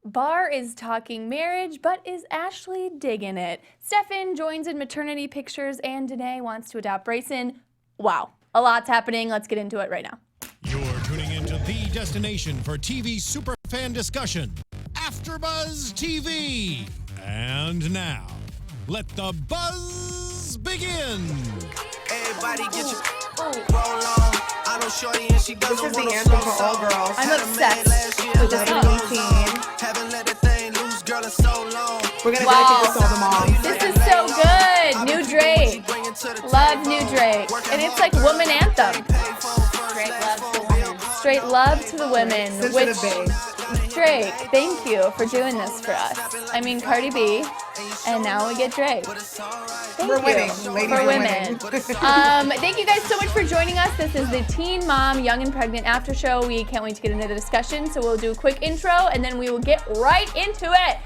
Bar is talking marriage, but is Ashley digging it? Stefan joins in maternity pictures, and Danai wants to adopt Bryson. Wow, a lot's happening. Let's get into it right now. You're tuning into the destination for TV superfan discussion, AfterBuzz TV. And now, let the buzz begin. Everybody get your roll on. I know shorty and she doesn't want This is the anthem for all girls. I'm obsessed with this song. 2018. Haven't let the thing loose, girl, in so long. We're gonna Wow. dedicate this to all the moms. This is so good. New Drake. Love New Drake. And it's like woman anthem. Straight love to the women. Sensitive babe. Drake, thank you for doing this for us. I mean, Cardi B, and now we get Drake. Thank We're you winning, ladies. for We're women. winning. Thank you guys so much for joining us. This is the Teen Mom Young and Pregnant After Show. We can't wait to get into the discussion, so we'll do a quick intro, and then we will get right into it.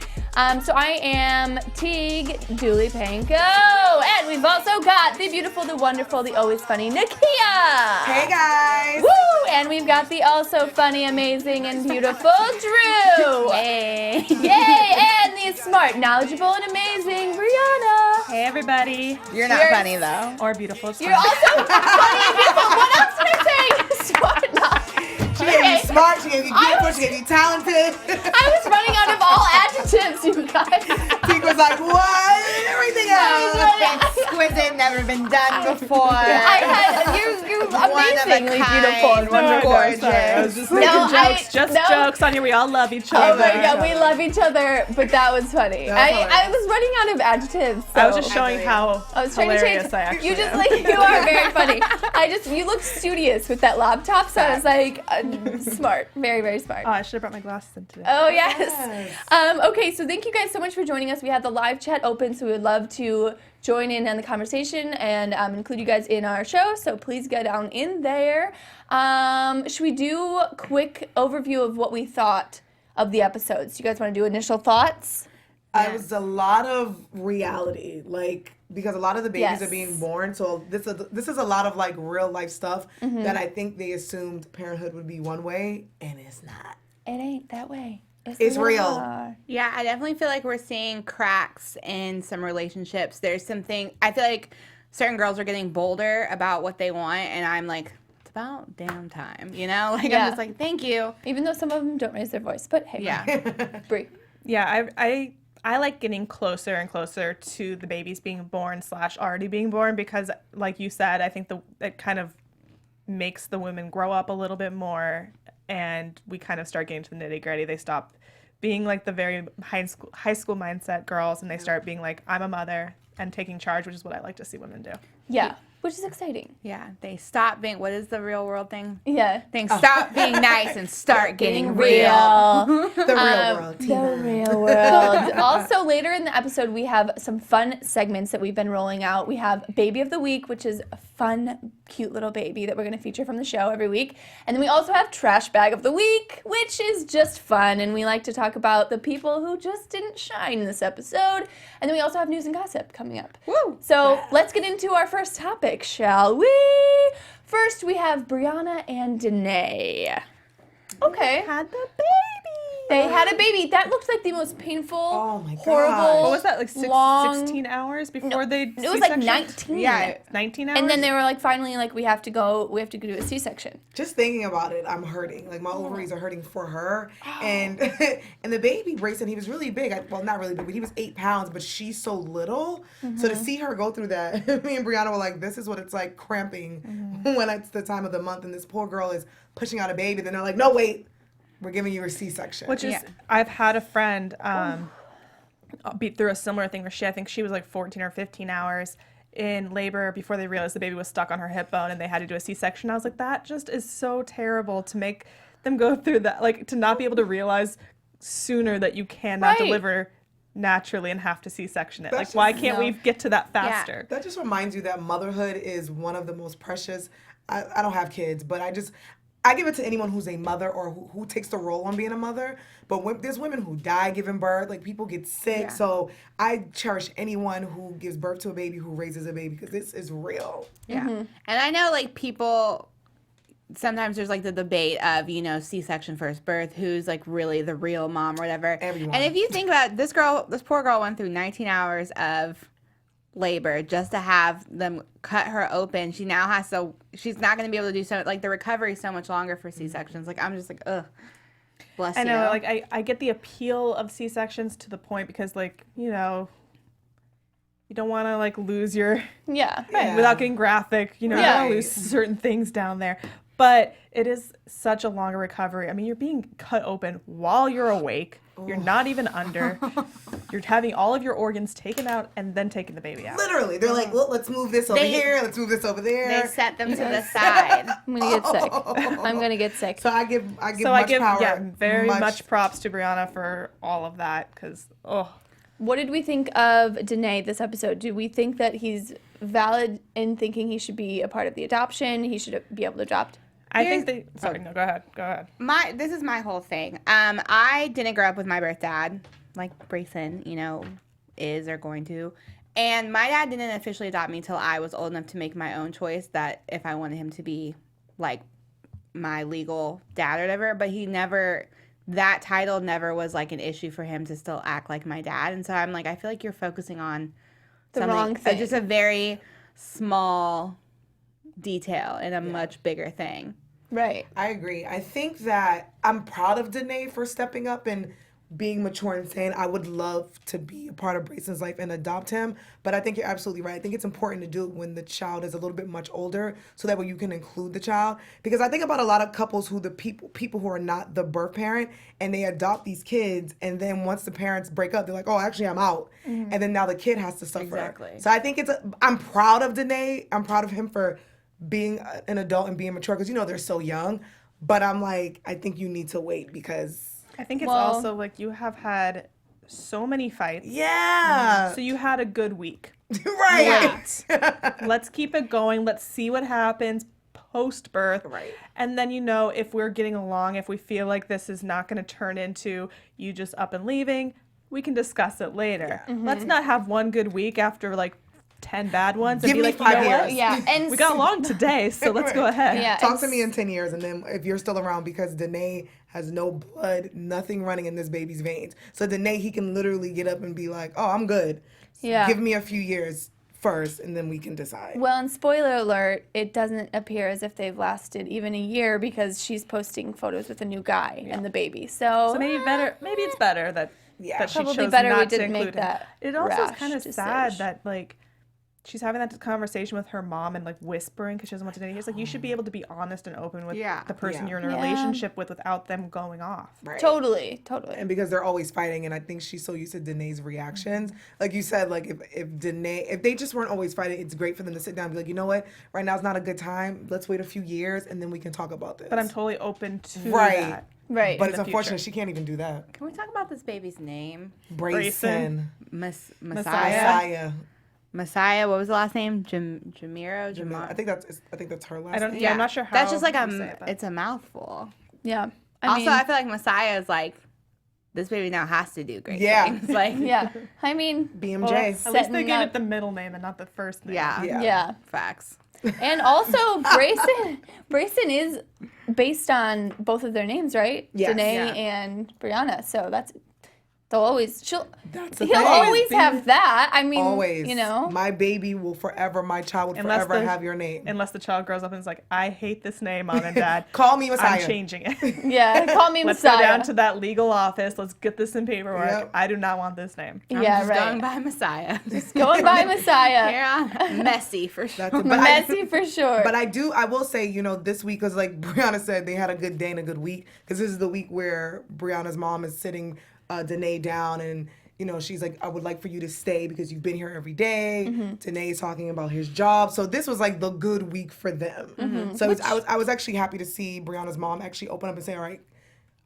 So I am Tiege Dooley Panko, and we've also got the beautiful, the wonderful, the always funny Nakia. Hey guys. Woo! And we've got the also funny, amazing, and beautiful Drew. Hey. Yay! And the smart, knowledgeable, and amazing Briana. Hey everybody. You're not funny though. Or beautiful. It's You're fine. also funny and beautiful. What else did I say? Smart, not. She gave you smart, she gave you beautiful, she gave you talented. I was running out of all adjectives, you guys. Teek was like, what? Everything else. Exquisite, never been done before. I had you're amazingly beautiful and wonderful. Gorgeous. I was just No, making jokes, jokes on you. We all love each other. Oh my god, we love each other, but that was funny. I was running out of adjectives. So. I was just showing how I was trying to hilarious change. I actually You just am. like you are very funny. You look studious with that laptop, so I was like smart, very very smart. Oh, I should have brought my glasses in today. Oh yes. Okay, so thank you guys so much for joining us. We have the live chat open, so we would love to join in on the conversation and include you guys in our show. So please get down in there. Should we do a quick overview of what we thought of the episodes? Do you guys want to do initial thoughts? It was a lot of reality, like, because a lot of the babies are being born, so this is a lot of like real life stuff that I think they assumed parenthood would be one way, and it's not. It ain't that way. It's real. Yeah, I definitely feel like we're seeing cracks in some relationships. There's something, I feel like certain girls are getting bolder about what they want, and I'm like, it's about damn time, you know? Like, Yeah. I'm just like, thank you. Even though some of them don't raise their voice, but hey. Yeah. Brie. Yeah, I like getting closer and closer to the babies being born / already being born because, like you said, I think it kind of makes the women grow up a little bit more, and we kind of start getting to the nitty gritty. They stop being like the very high school mindset girls, and they start being like, I'm a mother and taking charge, which is what I like to see women do. Yeah, which is exciting. Yeah, they stop being, what is the real world thing? Yeah. Things stop being nice and start getting real. The real world. The real world. Also, later in the episode, we have some fun segments that we've been rolling out. We have Baby of the Week, which is a fun, cute little baby that we're going to feature from the show every week. And then we also have Trash Bag of the Week, which is just fun. And we like to talk about the people who just didn't shine in this episode. And then we also have news and gossip coming up. Woo! So let's get into our first topic, shall we? First, we have Briana and Danai. Okay. Had the baby. They had a baby. That looked like the most painful, Oh my God. horrible. What was that, like long, 16 hours before they It was like C-sectioned? 19. Yeah. 19 hours? And then they were like, finally, like, we have to do a C-section. Just thinking about it, I'm hurting. Like, my ovaries are hurting for her. And and the baby, Brayson, he was really big. Well, not really big, but he was 8 pounds, but she's so little. So to see her go through that, me and Briana were like, this is what it's like cramping when it's the time of the month and this poor girl is pushing out a baby. Then they're like, no, wait, we're giving you a C-section. Which is, I've had a friend beat through a similar thing where I think she was like 14 or 15 hours in labor before they realized the baby was stuck on her hip bone and they had to do a C-section. I was like, that just is so terrible to make them go through that, like to not be able to realize sooner that you cannot deliver naturally and have to C-section it. That's Like, why just- can't we get to that faster? That just reminds you that motherhood is one of the most precious. I don't have kids, but I give it to anyone who's a mother or who takes the role on being a mother. But there's women who die giving birth. Like, people get sick. Yeah. So I cherish anyone who gives birth to a baby, who raises a baby, because this is real. Yeah. And I know, like, people sometimes there's like the debate of, you know, C-section first birth, who's like really the real mom or whatever. Everyone. And if you think about it, this poor girl went through 19 hours of labor just to have them cut her open. She's not going to be able to do so, like the recovery is so much longer for C-sections. Like, I'm just like, ugh. Bless you. I know, like I get the appeal of C-sections to the point because, like, you know, you don't want to like lose your without getting graphic. You know, you don't want to lose certain things down there. But it is such a longer recovery. I mean, you're being cut open while you're awake. You're not even under. You're having all of your organs taken out and then taking the baby out. Literally, they're like, well, let's move this over here. Let's move this over there. They set them to the side. I'm gonna get sick. I'm gonna get sick. So I give power. Very much props to Briana for all of that because What did we think of Danai this episode? Do we think that he's valid in thinking he should be a part of the adoption? He should be able to adopt? I think they. Sorry, no, go ahead. This is my whole thing. I didn't grow up with my birth dad, like Brayson, you know, is or going to. And my dad didn't officially adopt me till I was old enough to make my own choice that if I wanted him to be like my legal dad or whatever. But that title never was like an issue for him to still act like my dad. And so I'm like, I feel like you're focusing on The wrong thing. just a very small detail in a much bigger thing. Right. I agree. I think that I'm proud of Danai for stepping up and being mature and saying I would love to be a part of Brayson's life and adopt him. But I think you're absolutely right. I think it's important to do it when the child is a little bit much older so that way you can include the child. Because I think about a lot of couples who people who are not the birth parent and they adopt these kids and then once the parents break up, they're like, oh, actually I'm out. And then now the kid has to suffer. Exactly. So I think I'm proud of Danai. I'm proud of him for being an adult and being mature because, you know, they're so young. But I'm like, I think you need to wait because... I think it's also like you have had so many fights. Yeah. So you had a good week. Right. Let's keep it going. Let's see what happens post-birth. Right. And then, you know, if we're getting along, if we feel like this is not going to turn into you just up and leaving, we can discuss it later. Yeah. Let's not have one good week after like 10 bad ones Give and be me like, you 5 know years. what? Yeah. And We got along today, so let's go ahead. Yeah. Talk to me in 10 years, and then if you're still around, because Danai has no blood, nothing running in this baby's veins. So Danai, he can literally get up and be like, oh, I'm good. Yeah. Give me a few years first, and then we can decide. Well, and spoiler alert, it doesn't appear as if they've lasted even a year because she's posting photos with a new guy and the baby. So Maybe it's better that she probably chose better not we to didn't include make him. that. It also is rash kind of decision. sad that like she's having that conversation with her mom and like whispering because she doesn't want to do it. He's like, you should be able to be honest and open with the person you're in a relationship with without them going off. Right. Totally. And because they're always fighting, and I think she's so used to Danai's reactions. Like you said, like if they just weren't always fighting, it's great for them to sit down and be like, you know what, right now is not a good time. Let's wait a few years and then we can talk about this. But I'm totally open to that. Right. But it's the unfortunate future. she can't even do that. Can we talk about this baby's name? Brayson. Messiah. Messiah. What was the last name? Jamiro. I think that's her last name. I'm not sure how. That's just like you say it, but- it's a mouthful. Yeah. I feel like Messiah is like, this baby now has to do great things. Like, Yeah. I mean, BMJ. Well, at least they setting gave up- it the middle name and not the first name. yeah. Facts. And also, Brayson is based on both of their names, right? Yes. Danai Yeah. and Brianna. So he'll always That's the he'll thing. always have that. I mean, Always. you know. My baby will forever, my child will forever have your name. Unless the child grows up and is like, I hate this name, Mom and Dad. Call me Messiah. I'm changing it. Yeah, call me Let's Messiah. go down to that legal office. Let's get this in paperwork. Yep. I do not want this name. I'm Yeah, just right. going by Messiah. Going by Messiah. Yeah. Messy for sure. That's it. Messy for sure. But I will say, you know, this week, because like Brianna said, they had a good day and a good week. Because this is the week where Brianna's mom is sitting Danai down and, you know, she's like, I would like for you to stay because you've been here every day. Danai is talking about his job. So this was like the good week for them. So I was actually happy to see Brianna's mom actually open up and say, all right,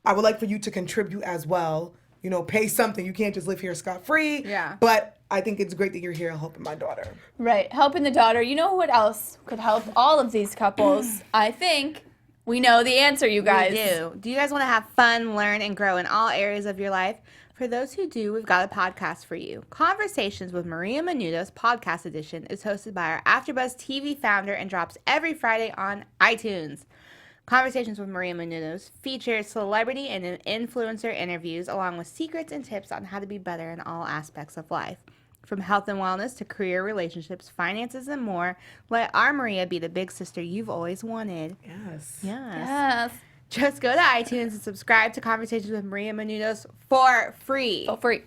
I would like for you to contribute as well. You know, pay something. You can't just live here scot-free. Yeah. But I think it's great that you're here helping my daughter. Right, helping the daughter. You know what else could help all of these couples? I think we know the answer, you guys. We do. Do you guys want to have fun, learn, and grow in all areas of your life? For those who do, we've got a podcast for you. Conversations with Maria Menounos Podcast Edition is hosted by our AfterBuzz TV founder and drops every Friday on iTunes. Conversations with Maria Menounos features celebrity and influencer interviews along with secrets and tips on how to be better in all aspects of life. From health and wellness to career, relationships, finances, and more, let our Maria be the big sister you've always wanted. Yes. Yes. Just go to iTunes and subscribe to Conversations with Maria Menounos for free. For free.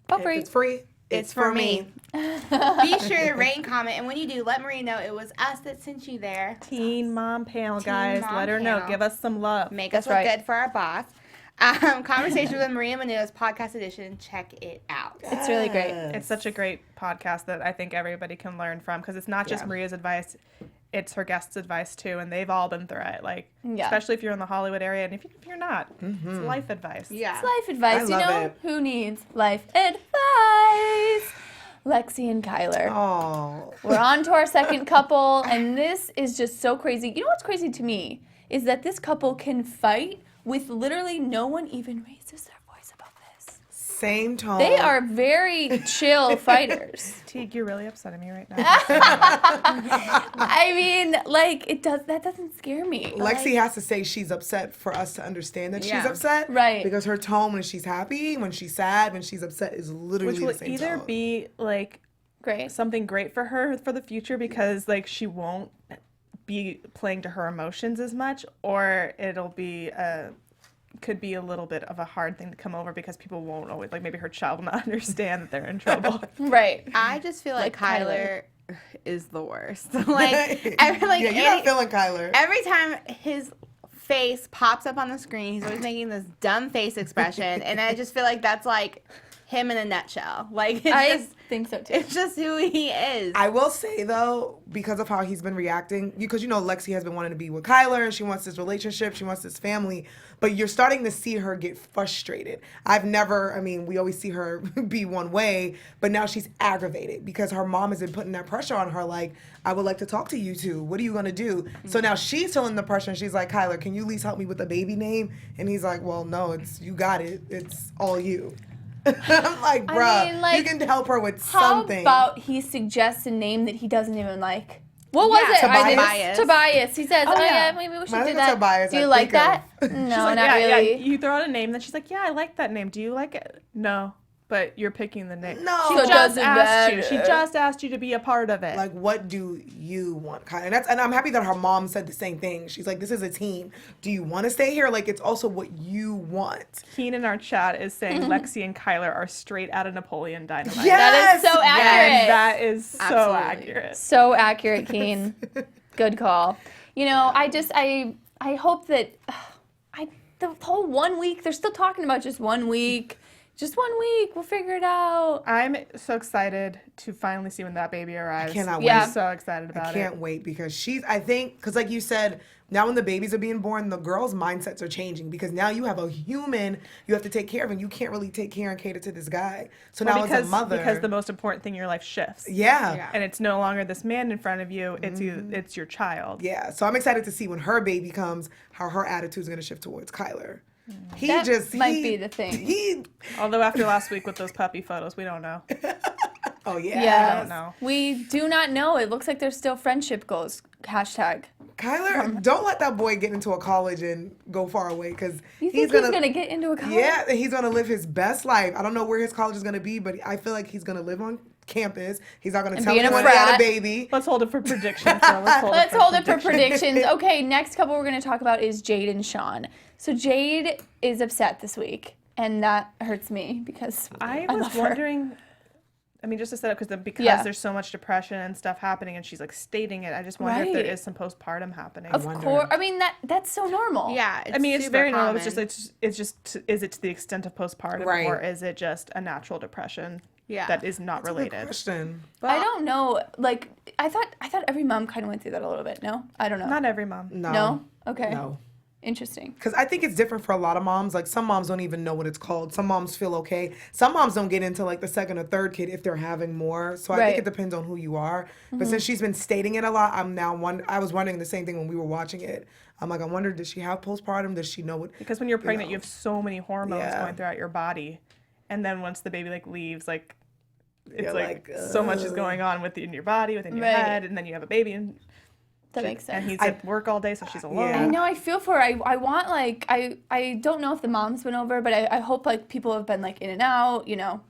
For If free. it's free. It's for me. Be sure to rate and comment, and when you do, let Maria know it was us that sent you there. Teen Mom Panel, guys. Mom Let her know. Panel. Give us some love. Make That's us look right. good for our boss. Conversation with Maria Menounos podcast edition. Check it out. It's really great. It's such a great podcast that I think everybody can learn from because it's not just Maria's advice, it's her guests' advice too, and they've all been through it. Like, especially if you're in the Hollywood area, and if you're not, it's life advice. Yeah. It's life advice. I You love know it. who needs life advice? Lexi and Kyler. Oh. We're on to our second couple, and this is just so crazy. You know what's crazy to me is that this couple can fight with literally no one even raises their voice about this. Same tone. They are very chill fighters. Teague, you're really upsetting me right now. I mean, like, that doesn't scare me. Lexi has to say she's upset for us to understand that she's Yeah. upset. Right. Because her tone when she's happy, when she's sad, when she's upset is literally Which will the same either tone. be like Great. something great for her for the future because like she won't be playing to her emotions as much, or it'll be could be a little bit of a hard thing to come over because people won't always, like, maybe her child will not understand that they're in trouble. Right. I just feel like Kyler. Kyler is the worst. like, every, yeah, you're not feeling Kyler. every time his face pops up on the screen, he's always making this dumb face expression, and I just feel like that's like him in a nutshell. Like, I think so too. it's just who he is. I will say though, because of how he's been reacting, because you know Lexi has been wanting to be with Kyler, and she wants this relationship, she wants this family, but you're starting to see her get frustrated. We always see her be one way, but now she's aggravated because her mom has been putting that pressure on her, like, I would like to talk to you two. What are you gonna do? So now she's feeling the pressure, and she's like, Kyler, can you at least help me with the baby name? And he's like, well, no, you got it. It's all you. I'm like, bruh, you can help her with something. How about he suggests a name that he doesn't even like? What was it? Tobias. Tobias. He says, oh yeah, yeah. maybe we should When I do think that. of Tobias, Do I you like think that? of- No, She's like, not yeah, really. yeah. You throw out a name, then she's like, yeah, I like that name. Do you like it? No, but you're picking the name. No. She So it just doesn't asked you. matter. She just asked you to be a part of it. Like, what do you want, Kyler? And I'm happy that her mom said the same thing. She's like, this is a team. Do you want to stay here? Like, it's also what you want. Keen in our chat is saying Lexi and Kyler are straight out of Napoleon Dynamite. That is so accurate. And that is so Absolutely. accurate. So accurate, Keen. Good call. You know, I hope that the whole 1 week, they're still talking about just 1 week. Just 1 week, we'll figure it out. I'm so excited to finally see when that baby arrives. I cannot Yeah. I'm so excited about I can't wait because because like you said, now when the babies are being born, the girls' mindsets are changing because now you have a human you have to take care of, and you can't really take care and cater to this guy. So now as a mother. Because the most important thing in your life shifts. Yeah. And it's no longer this man in front of you, it's your child. Yeah. So I'm excited to see when her baby comes, how her attitude is going to shift towards Kyler. That might be the thing. Although after last week with those puppy photos, we don't know. Oh, yeah. Yeah. I don't know. We do not know. It looks like there's still friendship goals. Hashtag. Kyler, don't let that boy get into a college and go far away because You think he's gonna get into a college? Yeah, and he's gonna live his best life. I don't know where his college is gonna be, but I feel like he's gonna live on campus. He's not gonna And tell be in a anyone he had a frat. baby. Let's hold it for predictions. So Let's hold it for predictions. Okay, next couple we're going to talk about is Jade and Sean. So Jade is upset this week, and that hurts me because I love was her. wondering, I mean, just to set up, because Yeah. there's so much depression and stuff happening, and she's like stating it. I just wonder if Right. there is some postpartum happening. Of course, I mean that's so normal. Yeah, I mean, it's super very normal. common. It's just, is it to the extent of postpartum, Right. or is it just a natural depression Yeah. that is not Good related? question. I don't know. Like I thought every mom kind of went through that a little bit. No, I don't know. Not every mom. No. Okay. No. Interesting. Because I think it's different for a lot of moms. Like, some moms don't even know what it's called. Some moms feel okay. Some moms don't get into, like, the second or third kid if they're having more. So I Right. think it depends on who you are. But since she's been stating it a lot, I was wondering the same thing when we were watching it. I'm like, I wonder, does she have postpartum? Does she know what? Because when you're pregnant, you have so many hormones Yeah. going throughout your body, and then once the baby like leaves, like it's You're like like, so much is going on within your body, within your Right. head, and then you have a baby, and That makes sense. And he's at work all day, so she's alone. Yeah. I know. I feel for her. I want like I don't know if the mom's been over, but I hope like people have been like in and out. You know.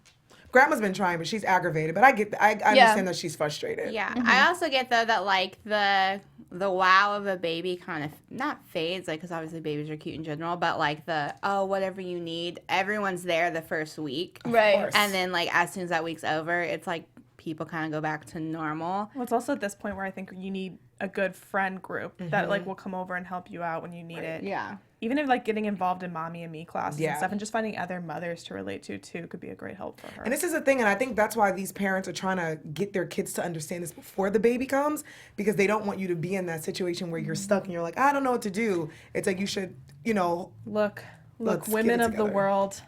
Grandma's been trying, but she's aggravated. But I understand that she's frustrated. Yeah. I also get though that like the wow of a baby kind of not fades, like, because obviously babies are cute in general, but like the whatever you need, everyone's there the first week, Right. and then like as soon as that week's over, it's like people kind of go back to normal. Well, it's also at this point where I think you need a good friend group that like will come over and help you out when you need it. Yeah. Even if like getting involved in mommy and me classes Yeah. and stuff, and just finding other mothers to relate to too could be a great help for her. And this is the thing, and I think that's why these parents are trying to get their kids to understand this before the baby comes, because they don't want you to be in that situation where you're stuck and you're like, I don't know what to do. It's like you should, Look, Let's get women it of the together. world,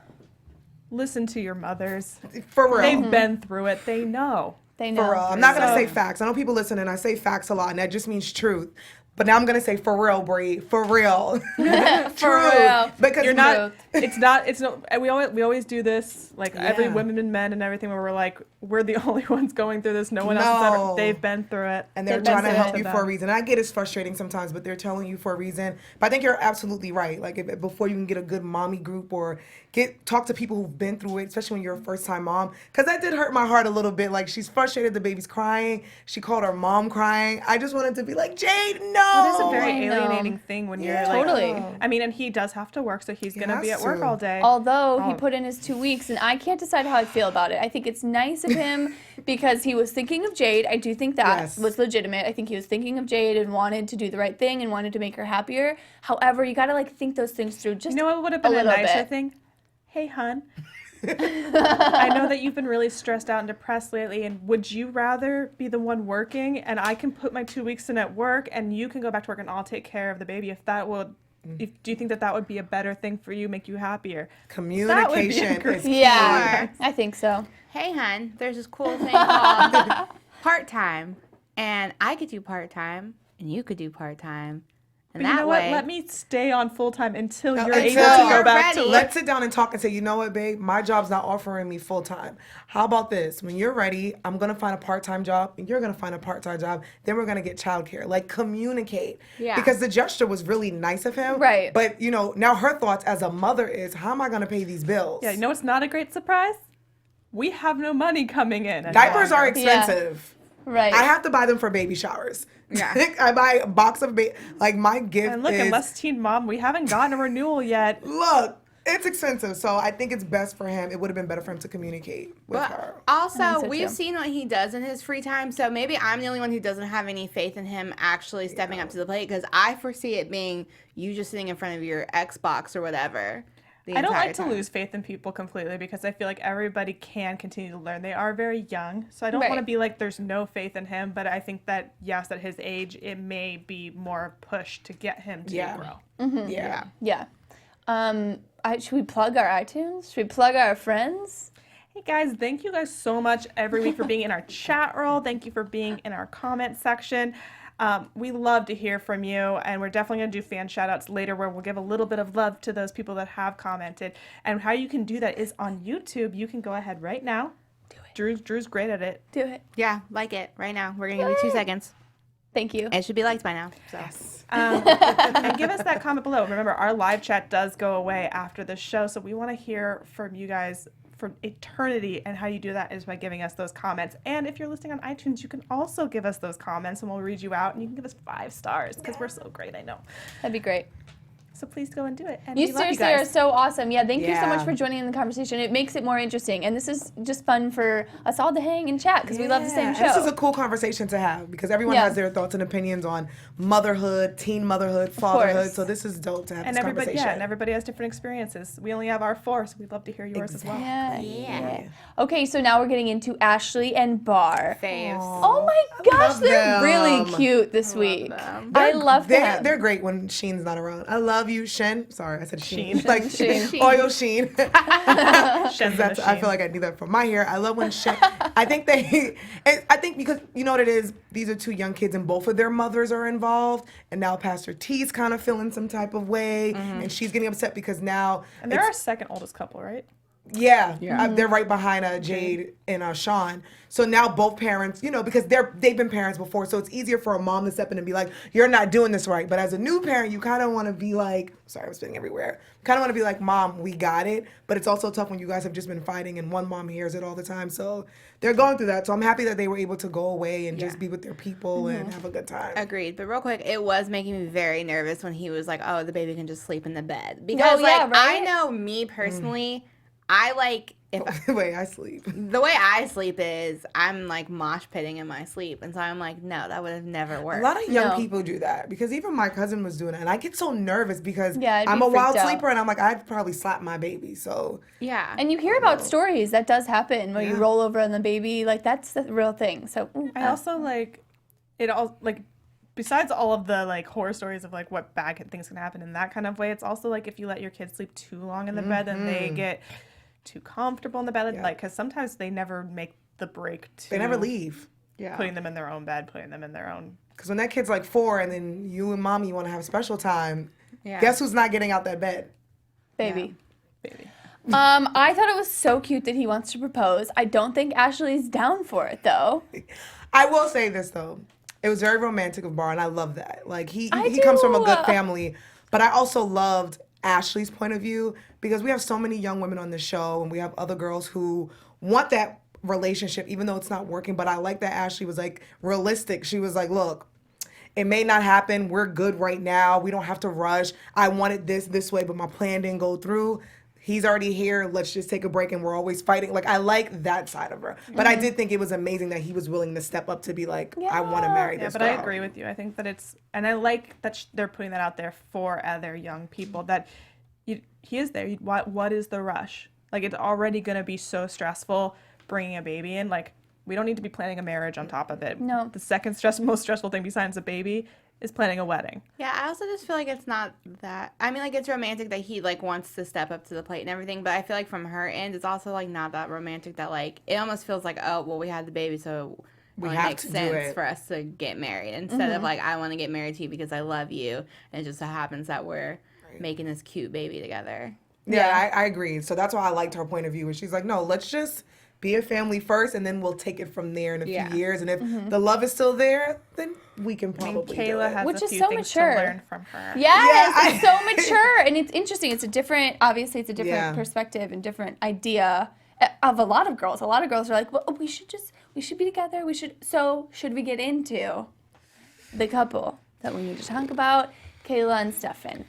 listen to your mothers. for real. They've been through it. They know. They know. For real. I'm not going to So- say facts. I know people listen and I say facts a lot, and that just means truth. But now I'm going to say for real, Bree. For real. For real. Because You're not. Truth. It's not. It's no. And we always do this. Like every Yeah. women and men and everything, where we're like, we're the only ones going through this. No one else has No. ever. They've been through it. And they're They've trying to been help through you it. for a reason. I get it's frustrating sometimes, but they're telling you for a reason. But I think you're absolutely right. Like before you can get a good mommy group or talk to people who've been through it, especially when you're a first time mom. Because that did hurt my heart a little bit. Like she's frustrated, the baby's crying. She called her mom crying. I just wanted to be like, Jade, no. Well, it's a very I know. alienating thing when you're Yeah. like. Totally. I mean, and he does have to work, so he's gonna be has at work to. all day. Although he Oh. put in his 2 weeks, and I can't decide how I feel about it. I think it's nice of him because he was thinking of Jade. I do think that Yes. was legitimate. I think he was thinking of Jade and wanted to do the right thing and wanted to make her happier. However, you gotta like think those things through. Just You know what would have been a little nicer bit. thing? Hey, hun. I know that you've been really stressed out and depressed lately, and would you rather be the one working and I can put my 2 weeks in at work and you can go back to work and I'll take care of the baby? If that would, do you think that would be a better thing for you, make you happier? Communication great- is key. Yeah, I think so. Hey, hun, there's this cool thing called part-time, and I could do part-time, and you could do part-time. And But that you know way, what? Let me stay on full-time until you're until able to go you're back to ready. work. Let's sit down and talk and say, you know what, babe? My job's not offering me full time. How about this? When you're ready, I'm gonna find a part-time job, and you're gonna find a part-time job. Then we're gonna get childcare. Like communicate. Yeah. Because the gesture was really nice of him. Right. But now her thoughts as a mother is, how am I gonna pay these bills? Yeah, you know what's not a great surprise? We have no money coming in. any Diapers are longer. expensive. Right. I have to buy them for baby showers. Yeah. I buy a box of like my gift And look, is, unless Teen Mom, we haven't gotten a renewal yet. look, it's expensive. So I think it's best for him. It would have been better for him to communicate with her. But also, so we've too. seen what he does in his free time, so maybe I'm the only one who doesn't have any faith in him actually stepping up to the plate, because I foresee it being you just sitting in front of your Xbox or whatever. the I don't entire like to time. lose faith in people completely because I feel like everybody can continue to learn. They are very young. So I don't want to Right. be like there's no faith in him, but I think that, yes, at his age, it may be more push to get him to Yeah. grow. Yeah. Yeah. Should we plug our iTunes? Should we plug our friends? Hey guys, thank you guys so much every week for being in our chat roll. Thank you for being in our comment section. We love to hear from you, and we're definitely going to do fan shout-outs later where we'll give a little bit of love to those people that have commented. And how you can do that is on YouTube. You can go ahead right now. Do it. Drew's great at it. Do it. Yeah, like it right now. We're gonna give you 2 seconds. Thank you. It should be liked by now. So. And give us that comment below. Remember, our live chat does go away after the show, so we want to hear from you guys from eternity, and how you do that is by giving us those comments. And if you're listening on iTunes, you can also give us those comments, and we'll read you out, and you can give us 5 stars because we're so great, I know. That'd be great. So please go and do it. And You we love seriously are guys. so awesome. Yeah, thank you so much Yeah. for joining in the conversation. It makes it more interesting. And this is just fun for us all to hang and chat because we love the same And show. This is a cool conversation to have because everyone Yeah. has their thoughts and opinions on motherhood, teen motherhood, fatherhood. course. So this is dope to have And this everybody, conversation. yeah, and everybody has different experiences. We only have our 4, so we'd love to hear yours as well. Yeah. Okay, so now we're getting into Ashley and Bar. Faves. Oh my gosh, love they're really them. cute this week. them. I love they're, them. They're great when Sheen's not around. I love you, Shen. Sorry, I said Sheen. Sheen. Like Sheen. Oil Sheen. Shen's That's, I feel like I need that for my hair. I love when Shen. I think because you know what it is. These are 2 young kids, and both of their mothers are involved. And now Pastor T's kind of feeling some type of way, and she's getting upset because now And they're our second oldest couple, right? Yeah. They're right behind Jade and Sean. So now both parents, because they've been parents before, so it's easier for a mom to step in and be like, you're not doing this right. But as a new parent, you kind of want to be like, sorry, I'm spitting everywhere. Kind of want to be like, Mom, we got it. But it's also tough when you guys have just been fighting and one mom hears it all the time. So they're going through that. So I'm happy that they were able to go away and just be with their people and have a good time. Agreed. But real quick, it was making me very nervous when he was like, oh, the baby can just sleep in the bed. Because I know me personally, I like the way I sleep. The way I sleep is I'm like mosh pitting in my sleep. And so I'm like, no, that would have never worked. A lot of young people do that because even my cousin was doing it. And I get so nervous because I'd I'm be a wild freaked out. sleeper and I'm like, I'd probably slap my baby. So yeah. And you hear about stories that does happen where you roll over on the baby. Like, that's the real thing. So I also like it all, like, besides all of the like horror stories of like what bad things can happen in that kind of way, it's also like if you let your kids sleep too long in the bed and they get too comfortable in the bed, like, because sometimes they never make the break to they never leave. putting them in their own bed, putting them in their own. Because when that kid's like 4 and then you and mommy want to have special time, guess who's not getting out that bed? baby. Baby. I thought it was so cute that he wants to propose. I don't think Ashley's down for it, though. I will say this, though. It was very romantic of Bar, and I love that. Like, he I comes from a do. good family, but I also loved Ashley's point of view because we have so many young women on the show, and we have other girls who want that relationship, even though it's not working. But I like that Ashley was, like, realistic. She was like, look, it may not happen. We're good right now. We don't have to rush. I wanted this way, but my plan didn't go through. He's already here. Let's just take a break, and we're always fighting. Like, I like that side of her. But I did think it was amazing that he was willing to step up to be like, I want to marry this but girl. I agree with you. I think that and I like that they're putting that out there for other young people, that he is there. What is the rush? Like, it's already going to be so stressful bringing a baby in. Like, we don't need to be planning a marriage on top of it. No. The second most stressful thing besides a baby is planning a wedding. Yeah, I also just feel like it's not that. I mean, like, it's romantic that he like wants to step up to the plate and everything, but I feel like from her end, it's also like not that romantic. That like it almost feels like, oh, well, we had the baby, so We it have makes to do sense it. for us to get married instead of like I want to get married to you because I love you, and it just so happens that we're making this cute baby together. Yeah, I agree. So that's why I liked her point of view. Where she's like, no, let's just be a family first, and then we'll take it from there in a few years. And if the love is still there, then we can probably do Kayla it. has Which a is few so things mature. to learn from her. Yes, it's so mature, and it's interesting. It's a different, obviously, it's a different perspective and different idea of a lot of girls. A lot of girls are like, well, we should be together. Should we get into the couple that we need to talk about, Kayla and Stefan?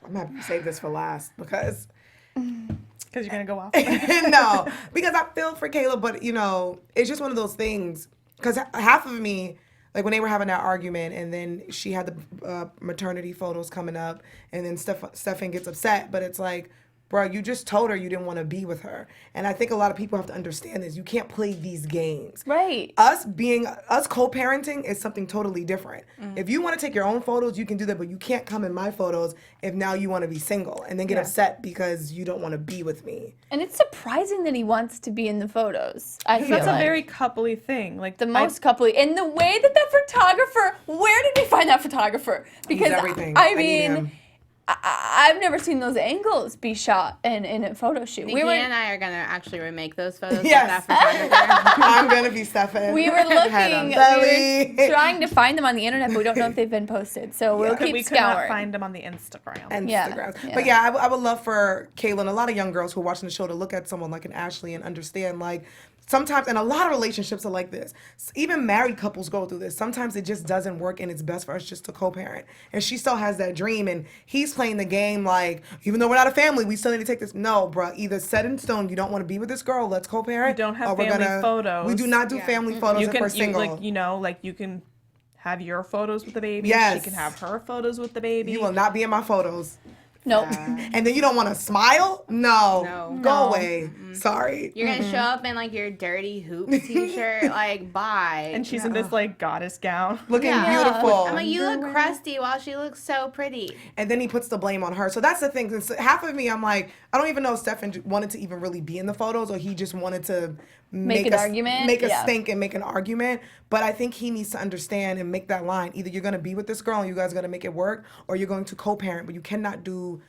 I'm happy to save this for last because Because you're going to go off. no, because I feel for Kayla, but it's just one of those things. Because half of me, like when they were having that argument, and then she had the maternity photos coming up, and then Stefan gets upset, but it's like, bro, you just told her you didn't want to be with her. And I think a lot of people have to understand this. You can't play these games. Right. Us co-parenting is something totally different. If you want to take your own photos, you can do that, but you can't come in my photos if now you want to be single and then get upset because you don't want to be with me. And it's surprising that he wants to be in the photos. I feel That's like. a very coupley thing. Like The most coupley. And the way that photographer, where did we find that photographer? Because, everything. I I need mean, him. I've never seen those angles be shot in a photo shoot. Nikki and I are gonna actually remake those photos. Yes. With that photographer. I'm going to be Stefan. We were Head on looking, belly. we were trying to find them on the internet, but we don't know if they've been posted. So we'll keep we could not scouring. find them on the Instagram. Instagram. Yeah. But yeah, I would love for Kayla and a lot of young girls who are watching the show to look at someone like an Ashley and understand, like, sometimes, and a lot of relationships are like this. Even married couples go through this. Sometimes it just doesn't work, and it's best for us just to co-parent. And she still has that dream, and he's playing the game like, even though we're not a family, we still need to take this. No, bruh, either set in stone, you don't want to be with this girl, let's co-parent. You don't have or we're family photos. We do not do family photos if we're single. You can have your photos with the baby. Yes. She can have her photos with the baby. You will not be in my photos. Nope. And then you don't want to smile? No. Go away. Sorry. You're gonna show up in like your dirty hoops t-shirt, like bye. And she's in this like goddess gown. Looking beautiful. I'm like, you look crusty while she looks so pretty. And then he puts the blame on her. So that's the thing. Half of me, I'm like, I don't even know if Stefan wanted to even really be in the photos, or he just wanted to Make an argument? make a Yeah. stink and make an argument. But I think he needs to understand and make that line. Either you're going to be with this girl and you guys are going to make it work, or you're going to co-parent. But you cannot do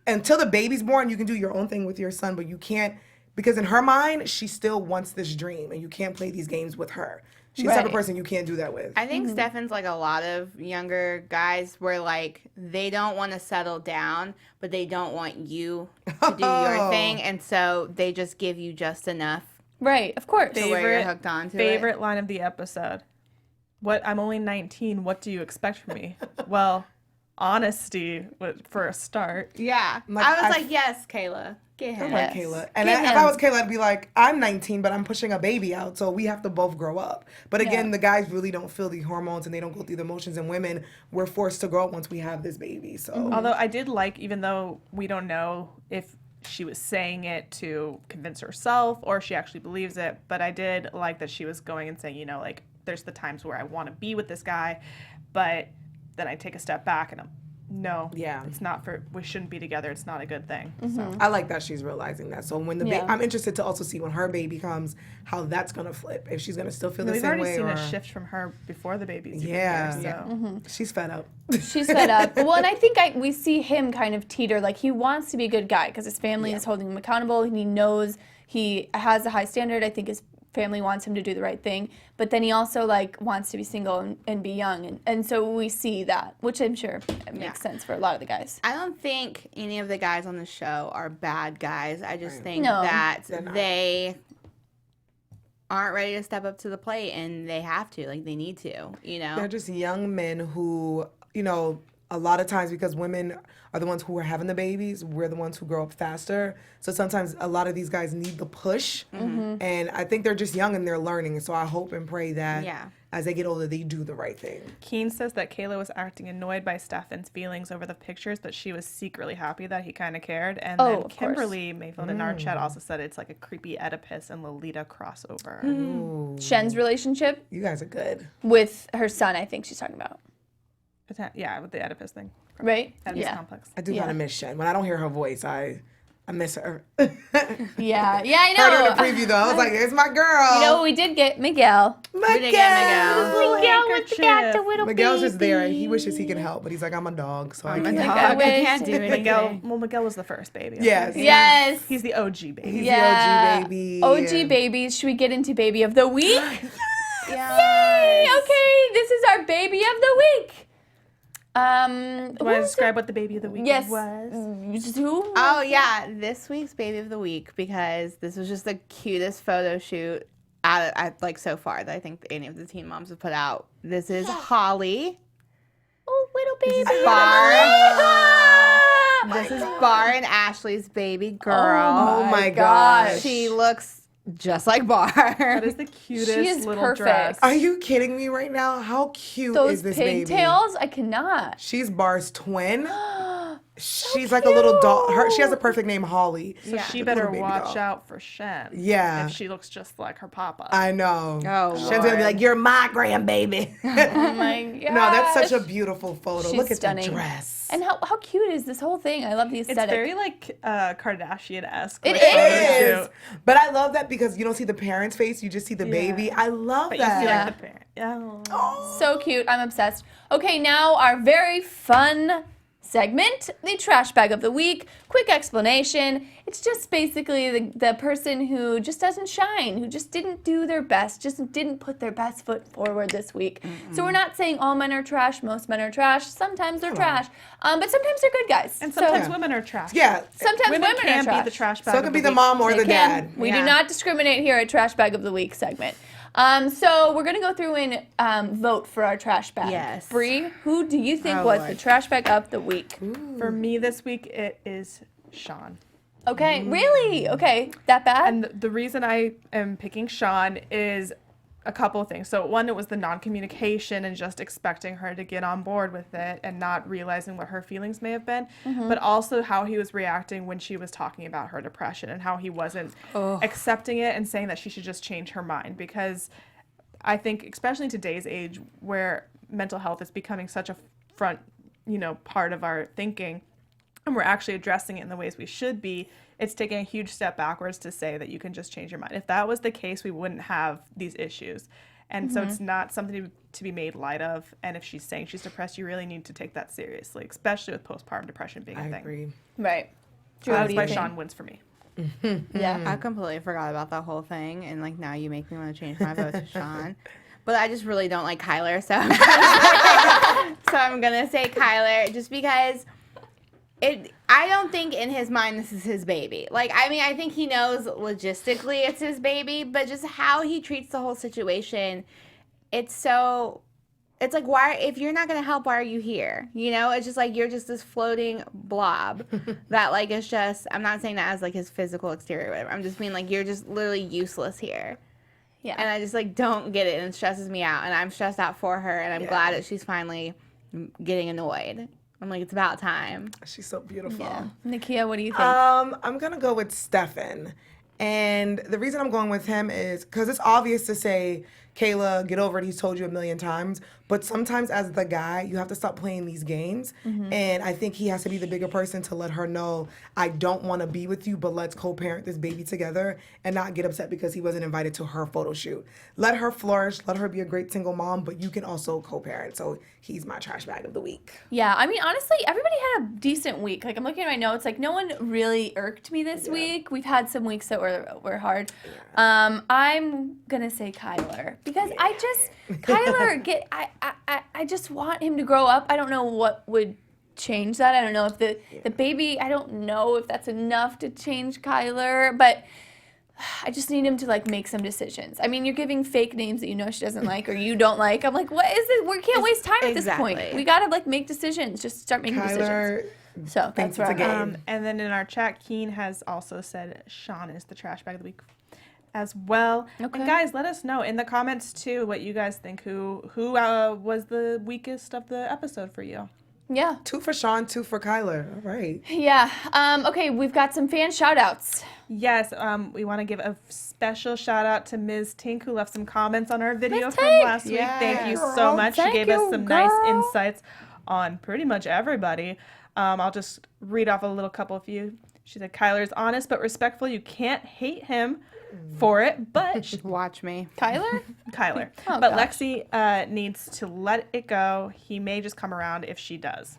until the baby's born, you can do your own thing with your son, but you can't, because in her mind, she still wants this dream, and you can't play these games with her. She's the type of person you can't do that with. I think Stefan's like a lot of younger guys where like they don't want to settle down, but they don't want you to do your thing, and so they just give you just enough Right, of course. to where you're hooked on to Favorite line of the episode. I'm only 19. What do you expect from me? Well, honesty for a start. it. Yeah. Like, I was like, yes, Kayla. Get him. I'm like Kayla. And Get if him. I was Kayla, I'd be like, I'm 19, but I'm pushing a baby out, so we have to both grow up. But again, the guys really don't feel the hormones and they don't go through the emotions. And women, we're forced to grow up once we have this baby. So Although I did like, even though we don't know if she was saying it to convince herself or she actually believes it, but I did like that she was going and saying, like, there's the times where I want to be with this guy, but then I take a step back and no, it's not we shouldn't be together. It's not a good thing. So. I like that she's realizing that. So when I'm interested to also see when her baby comes, how that's gonna flip. If she's gonna still feel the We've same already way, seen or a shift from her before the baby's Yeah. even here, so. she's fed up. She's fed up. Well, and I think we see him kind of teeter. Like, he wants to be a good guy because his family is holding him accountable. And he knows he has a high standard. I think his family wants him to do the right thing. But then he also, like, wants to be single and be young. And so we see that, which I'm sure makes sense for a lot of the guys. I don't think any of the guys on the show are bad guys. I just think No. that they aren't ready to step up to the plate, and they have to. Like, they need to, They're just young men who, a lot of times, because women are the ones who are having the babies, we're the ones who grow up faster. So sometimes a lot of these guys need the push. And I think they're just young and they're learning. So I hope and pray that as they get older, they do the right thing. Keen says that Kayla was acting annoyed by Stefan's feelings over the pictures, but she was secretly happy that he kind of cared. And then Kimberly Mayfield in our chat also said it's like a creepy Oedipus and Lolita crossover. Shen's relationship You guys are good. with her son, I think she's talking about. Yeah, with the Oedipus thing. Right? Oedipus complex. I do kind of miss Shen. When I don't hear her voice, I miss her. Yeah, I Heard her in know. the preview, though. I was like, it's my girl. We did get Miguel. We didn't get Miguel. Miguel with the cat, the little Miguel's just there. baby. He wishes he could help, but he's like, I'm a dog, so I Like, can't. I I wish. can't do anything. Miguel was the first baby. Yes. Yes. He's the OG baby. He's Yeah. the OG baby. OG babies. Should we get into baby of the week? Yay! Okay, this is our baby of the week. Do I describe what the baby of the week Yes. was? Who? Oh, yeah. This week's baby of the week, because this was just the cutest photo shoot so far that I think any of the teen moms have put out. This is Holly. Oh, little baby. This is Bar. This is Bar and Ashley's baby girl. Oh my gosh. She looks just like Bar. That is the cutest She is little perfect. dress. Are you kidding me right now? How cute Those is this baby? pigtails? I cannot. She's Bar's twin. She's like a little dog. She has a perfect name, Holly. So she Little better baby watch doll. out for Shen. Yeah. If she looks just like her papa. I know. Oh, Shen's gonna be Lord. like, you're my grandbaby. Oh my gosh. No, that's such a beautiful photo. She's Look at stunning. the dress. And how cute is this whole thing? I love the It's aesthetic. very like Kardashian-esque. It like, is. photo shoot. But I love that because you don't see the parent's face, you just see the baby. I love But you that. see Yeah. like the parent. Oh. So cute. I'm obsessed. Okay, now our very fun segment, the trash bag of the week. Quick explanation. It's just basically the person who just doesn't shine, who just didn't do their best, just didn't put their best foot forward this week. So we're not saying all men are trash, most men are trash. Sometimes they're trash, but sometimes they're good guys. And sometimes So- women are trash. Yeah. sometimes Women women can are trash. be the trash bag. So it of can the be the week. mom or They the can. dad. We do Yeah. not discriminate here at Trash Bag of the Week segment. So we're gonna go through and vote for our trash bag. Yes. Bree, who do you think Oh, was Lord. the trash bag of the week? For me this week, it is Sean. Okay, really? Okay, that bad? And the reason I am picking Sean is a couple of things. So one, it was the non-communication and just expecting her to get on board with it and not realizing what her feelings may have been, but also how he was reacting when she was talking about her depression and how he wasn't accepting it and saying that she should just change her mind, because I think especially in today's age where mental health is becoming such a front, part of our thinking, and we're actually addressing it in the ways we should be, it's taking a huge step backwards to say that you can just change your mind. If that was the case, we wouldn't have these issues. And so it's not something to be made light of. And if she's saying she's depressed, you really need to take that seriously, especially with postpartum depression being a I thing. agree. Right. Drew, what That's do you why think? Sean wins for me. Yeah. I completely forgot about that whole thing, and like now you make me want to change my vote to Sean. But I just really don't like Kyler, so I'm gonna say Kyler just because I don't think in his mind this is his baby. Like, I mean, I think he knows logistically it's his baby, but just how he treats the whole situation, it's like, why, if you're not going to help, why are you here? You know, it's just like, you're just this floating blob that like, is just, I'm not saying that as like his physical exterior or whatever. I'm just being like, you're just literally useless here. Yeah. And I just like, don't get it. And it stresses me out. And I'm stressed out for her. And I'm glad that she's finally getting annoyed. I'm like, it's about time. She's so beautiful. Yeah. Nakia, what do you think? I'm gonna go with Stefan, and the reason I'm going with him is because it's obvious to say, Kayla, get over it. He's told you a million times. But sometimes as the guy, you have to stop playing these games. And I think he has to be the bigger person to let her know, I don't want to be with you, but let's co-parent this baby together and not get upset because he wasn't invited to her photo shoot. Let her flourish. Let her be a great single mom, but you can also co-parent. So he's my trash bag of the week. Yeah, I mean, honestly, everybody had a decent week. Like, I'm looking at my notes, like, no one really irked me this week. We've had some weeks that were hard. I'm gonna say Kyler because Kyler, I just want him to grow up. I don't know what would change that. I don't know if the baby, I don't know if that's enough to change Kyler, but I just need him to like make some decisions. I mean, you're giving fake names that you know she doesn't like or you don't like. I'm like, what is it? We can't waste time at this point. We gotta like make decisions. Just start making decisions. So that's it's a right. game. And then in our chat, Keen has also said Sean is the trash bag of the week as well. Okay. And guys, let us know in the comments too what you guys think. Who was the weakest of the episode for you? Yeah. 2 for Sean, 2 for Kyler. All right. Yeah. Okay, we've got some fan shout-outs. Yes, we want to give a special shout out to Ms. Tink who left some comments on our video Ms. from Tink. last week. Thank you so much. She Thank gave you, us some girl. nice insights on pretty much everybody. I'll just read off a little couple of you. She said, Kyler's honest but respectful. You can't hate him for it, but Watch me. Kyler? Kyler. Oh, but gosh. Lexi needs to let it go. He may just come around if she does.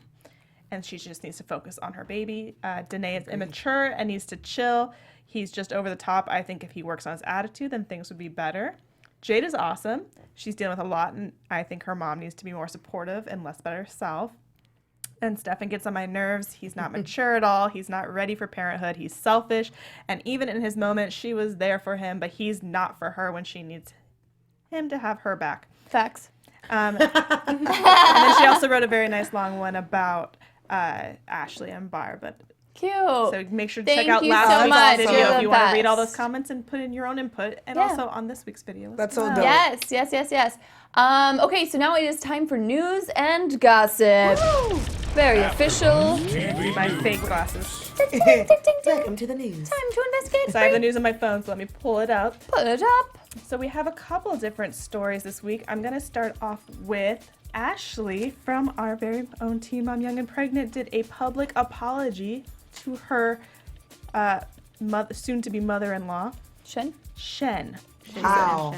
And she just needs to focus on her baby. Danai is immature and needs to chill. He's just over the top. I think if he works on his attitude, then things would be better. Jade is awesome. She's dealing with a lot, and I think her mom needs to be more supportive and less about herself. And Stefan gets on my nerves. He's not mature at all. He's not ready for parenthood. He's selfish. And even in his moment, she was there for him, but he's not for her when she needs him to have her back. Facts. And then she also wrote a very nice long one about Ashley and Bar. But Cute. so make sure to Thank check out you last so week's much. video You're if the you want to read all those best. comments and put in your own input. And Yeah. also on this week's video. That's so dope. Yes. Okay, so now it is time for news and gossip. Very official. My fake glasses. Ding, ding, ding, ding. Welcome to the news. Time to investigate. So I have the news on my phone, so let me pull it up. Put it up. So we have a couple different stories this week. I'm going to start off with Ashley from our very own Team Mom Young and Pregnant did a public apology to her soon-to-be mother-in-law, Shen? Shen. How?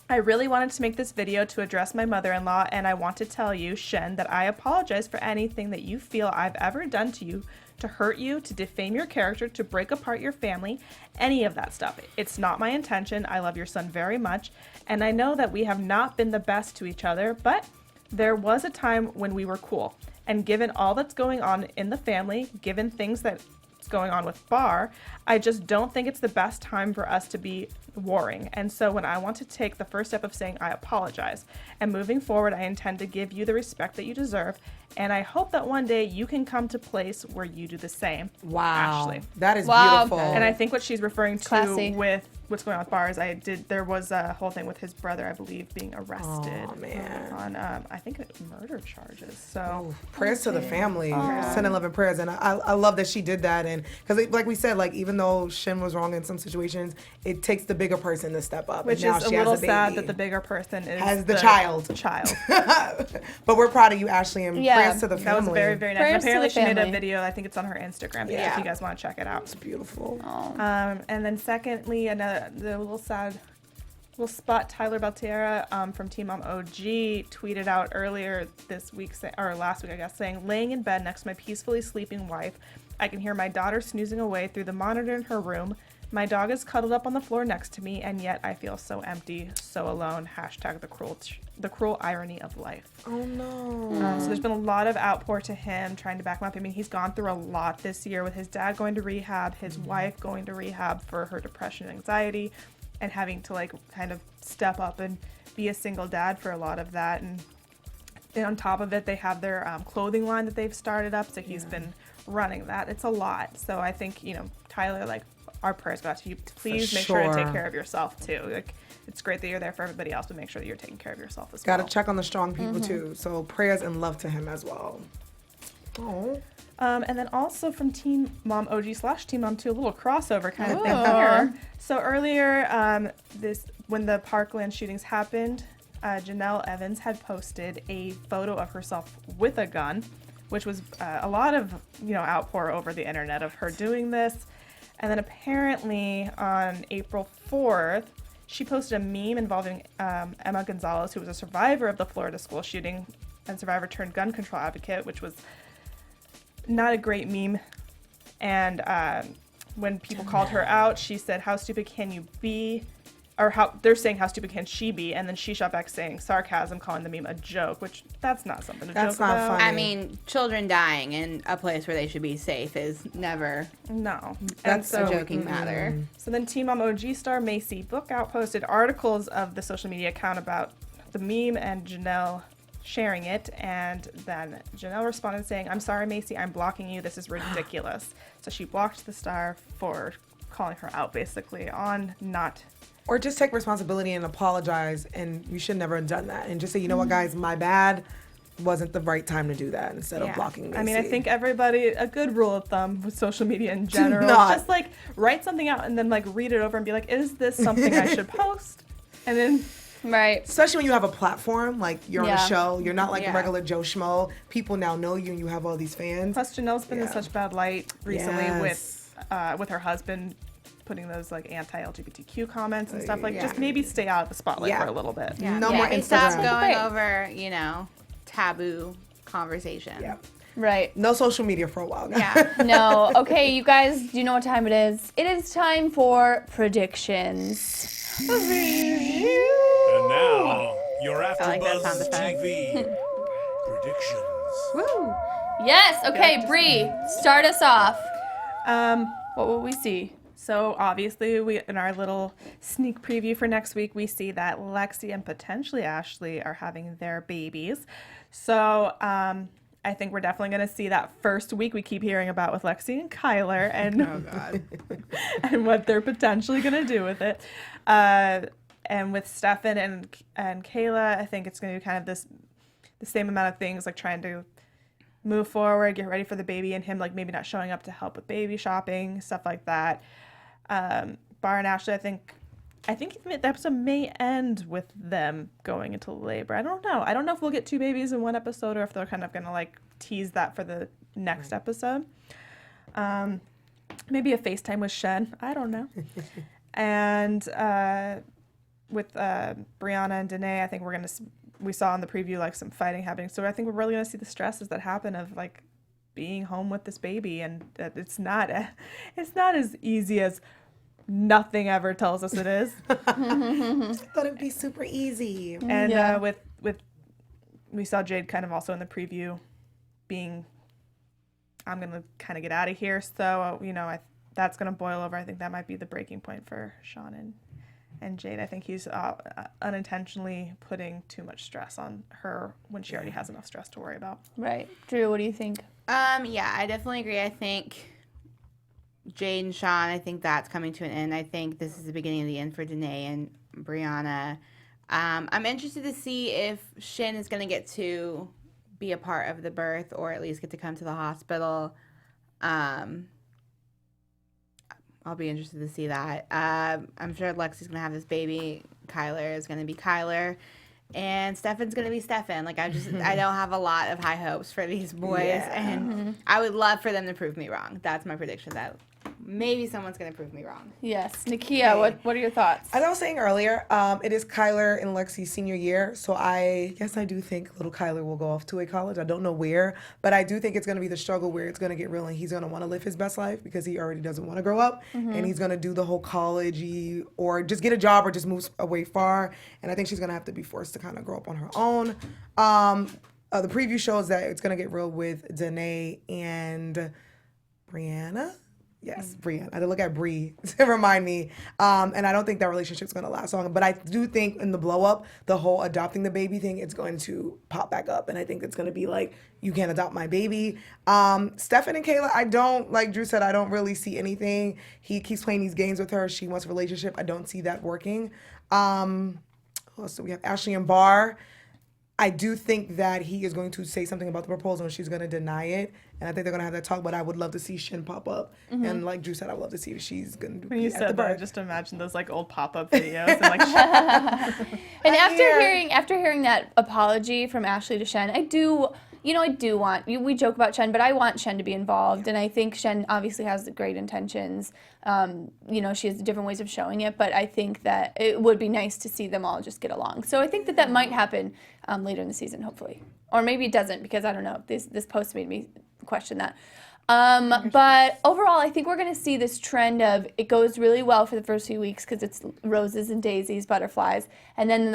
I really wanted to make this video to address my mother-in-law, and I want to tell you, Shen, that I apologize for anything that you feel I've ever done to you, to hurt you, to defame your character, to break apart your family, any of that stuff. It's not my intention. I love your son very much, and I know that we have not been the best to each other, but there was a time when we were cool. And given all that's going on in the family, given things that's going on with Bar, I just don't think it's the best time for us to be warring. And so when I want to take the first step of saying I apologize, and moving forward, I intend to give you the respect that you deserve, and I hope that one day you can come to a place where you do the same. Wow. Ashley. That is Wow. beautiful. And I think what she's referring to Classy. with what's going on with Bar is there was a whole thing with his brother, I believe, being arrested man. on I think murder charges. So prayers to the family. Sending love and prayers. And I love that she did that. And because like we said, like even though Shin was wrong in some situations, it takes the bigger person to step up. which and now is a she has little baby. sad that the bigger person is Has the child. But we're proud of you, Ashley, and Yeah. prayers to the family. That was very, very nice. Prayers And to apparently the she made a family. video. I think it's on her Instagram page if you guys want to check it out. beautiful. And then secondly, the little sad little spot, Tyler Baltiera from Team Mom OG tweeted out earlier this week, or last week I guess, saying, laying in bed next to my peacefully sleeping wife, I can hear my daughter snoozing away through the monitor in her room. My dog is cuddled up on the floor next to me, and yet I feel so empty, so alone. Hashtag the cruel irony of life. Oh no. So there's been a lot of outpour to him, trying to back him up. I mean, he's gone through a lot this year with his dad going to rehab, his wife going to rehab for her depression and anxiety, and having to like kind of step up and be a single dad for a lot of that. And on top of it, they have their clothing line that they've started up, so he's been running that. It's a lot. So I think, you know, Tyler, like, our prayers go out to you. Please make sure to take care of yourself too. Like, it's great that you're there for everybody else, but make sure that you're taking care of yourself as well. Gotta check on the strong people too. So prayers and love to him as well. Oh. And then also from Teen Mom OG / Teen Mom 2, a little crossover kind of thing here. So earlier, when the Parkland shootings happened, Janelle Evans had posted a photo of herself with a gun, which was a lot of, you know, outpour over the internet of her doing this. And then apparently on April 4th, she posted a meme involving Emma Gonzalez, who was a survivor of the Florida school shooting and survivor turned gun control advocate, which was not a great meme. And when people called her out, she said, "How stupid can you be?" Or they're saying, "How stupid can she be?" And then she shot back saying sarcasm, calling the meme a joke, which that's not something to joke about. That's not funny. I mean, children dying in a place where they should be safe is never That's a joking matter. So then Teen Mom OG star Macy Bookout posted articles of the social media account about the meme and Janelle sharing it, and then Janelle responded saying, "I'm sorry, Macy, I'm blocking you. This is ridiculous." So she blocked the star for calling her out, basically, on not... Or just take responsibility and apologize, and you should never have done that. And just say, you know what, guys, my bad. Wasn't the right time to do that instead of blocking Macy. I mean, I think everybody, a good rule of thumb with social media in general, just like write something out and then like read it over and be like, is this something I should post? And then... Right. Especially when you have a platform, like you're on a show, you're not like a Yeah. regular Joe Schmo. People now know you and you have all these fans. Plus, Janelle's been in such bad light recently Yes. with her husband putting those like anti-LGBTQ comments and stuff. Like, just maybe stay out of the spotlight for a little bit. Yeah. No more Maybe stop Instagram. going Right. over, you know, taboo conversation. Yeah. Right. No social media for a while, guys. Yeah. No. Okay, you guys, do you know what time it is? It is time for predictions. And now, your like that AfterBuzz sound effect. TV predictions. Woo. Yes. Okay, Bree, start us off. What will we see? So obviously, we in our little sneak preview for next week, we see that Lexi and potentially Ashley are having their babies. So I think we're definitely going to see that first week we keep hearing about with Lexi and Kyler and and what they're potentially going to do with it. And with Stefan and Kayla, I think it's going to be kind of the same amount of things, like trying to move forward, get ready for the baby, and him like maybe not showing up to help with baby shopping, stuff like that. Bar and Ashley, I think the episode may end with them going into labor. I don't know. I don't know if we'll get 2 babies in one episode or if they're kind of gonna like tease that for the next episode. Maybe a FaceTime with Shen. I don't know. And with Briana and Danai, I think we saw in the preview like some fighting happening. So I think we're really gonna see the stresses that happen of like being home with this baby, and that it's not as easy as nothing ever tells us it is. Thought it'd be super easy. And with we saw Jade kind of also in the preview being, I'm gonna kind of get out of here. So you know, that's gonna boil over. I think that might be the breaking point for Sean and Jade. I think he's unintentionally putting too much stress on her when she already has enough stress to worry about. Right. Drew, what do you think? Yeah, I definitely agree. I think Jade and Sean, I think that's coming to an end. I think this is the beginning of the end for Danai and Briana. I'm interested to see if Shin is going to get to be a part of the birth or at least get to come to the hospital. I'll be interested to see that. I'm sure Lexi's going to have this baby. Kyler is going to be Kyler. And Stefan's going to be Stefan. Like, I don't have a lot of high hopes for these boys. Yeah. And I would love for them to prove me wrong. That's my prediction, that maybe someone's gonna prove me wrong. Yes, Nakia, what are your thoughts? As I was saying earlier, it is Kyler and Lexi's senior year, so I guess I do think little Kyler will go off to a college. I don't know where, but I do think it's going to be the struggle where it's going to get real and he's going to want to live his best life because he already doesn't want to grow up, and he's going to do the whole college-y or just get a job or just move away far, and I think she's going to have to be forced to kind of grow up on her own. The preview shows that it's going to get real with Danai and Breanna. Yes, Brianna. I had to look at Bree to remind me. And I don't think that relationship's going to last long. But I do think in the blow up, the whole adopting the baby thing, it's going to pop back up. And I think it's going to be like, you can't adopt my baby. Stefan and Kayla, I don't, like Drew said, I don't really see anything. He keeps playing these games with her. She wants a relationship. I don't see that working. Who else do we have? Ashley and Barr. I do think that he is going to say something about the proposal and she's going to deny it. And I think they're going to have that talk, but I would love to see Shin pop up. And like Drew said, I would love to see if she's going to When be you at the said that, bar. I just imagined those like old pop-up videos and like And after hearing that apology from Ashley to Shen, I do want, we joke about Shen, but I want Shen to be involved. And I think Shen obviously has great intentions. She has different ways of showing it, but I think that it would be nice to see them all just get along. So I think that might happen later in the season, hopefully. Or maybe it doesn't, because I don't know. This post made me question that. But overall, I think we're going to see this trend of it goes really well for the first few weeks because it's roses and daisies, butterflies. And then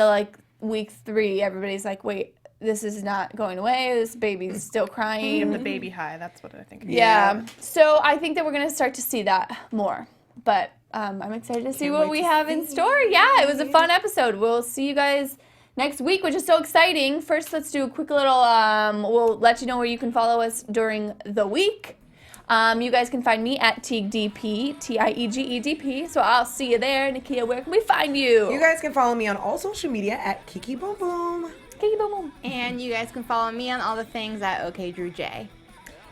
week 3, everybody's like, wait, this is not going away. This baby's still crying. the baby high. That's what I think. Yeah. So I think that we're going to start to see that more. But I'm excited to see what we have in store. Yeah, it was a fun episode. We'll see you guys next week, which is so exciting. First, let's do a quick little, we'll let you know where you can follow us during the week. You guys can find me at TiegDP, Tiegedp. So I'll see you there. Nakia, where can we find you? You guys can follow me on all social media at Kiki Boom Boom. Kiki Boom Boom. And you guys can follow me on all the things at OKDrewJ.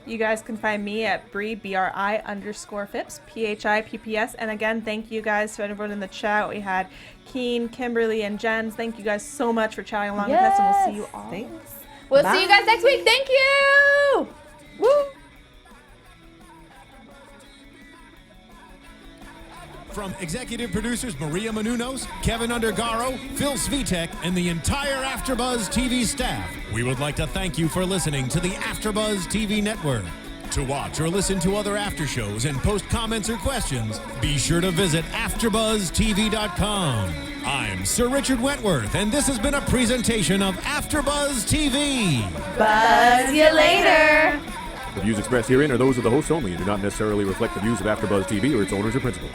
You guys can find me at Bri_Phipps, PHIPPS. And again, thank you guys to everyone in the chat. We had Keen, Kimberly, and Jens. Thank you guys so much for chatting along with us, and we'll see you all. Thanks. We'll see you guys next week. Thank you. Woo. From executive producers Maria Menounos, Keven Undergaro, Phil Svitek, and the entire AfterBuzz TV staff, we would like to thank you for listening to the AfterBuzz TV network. To watch or listen to other after shows and post comments or questions, be sure to visit AfterBuzzTV.com. I'm Sir Richard Wentworth, and this has been a presentation of AfterBuzz TV. Buzz you later. The views expressed herein are those of the hosts only and do not necessarily reflect the views of AfterBuzz TV or its owners or principals.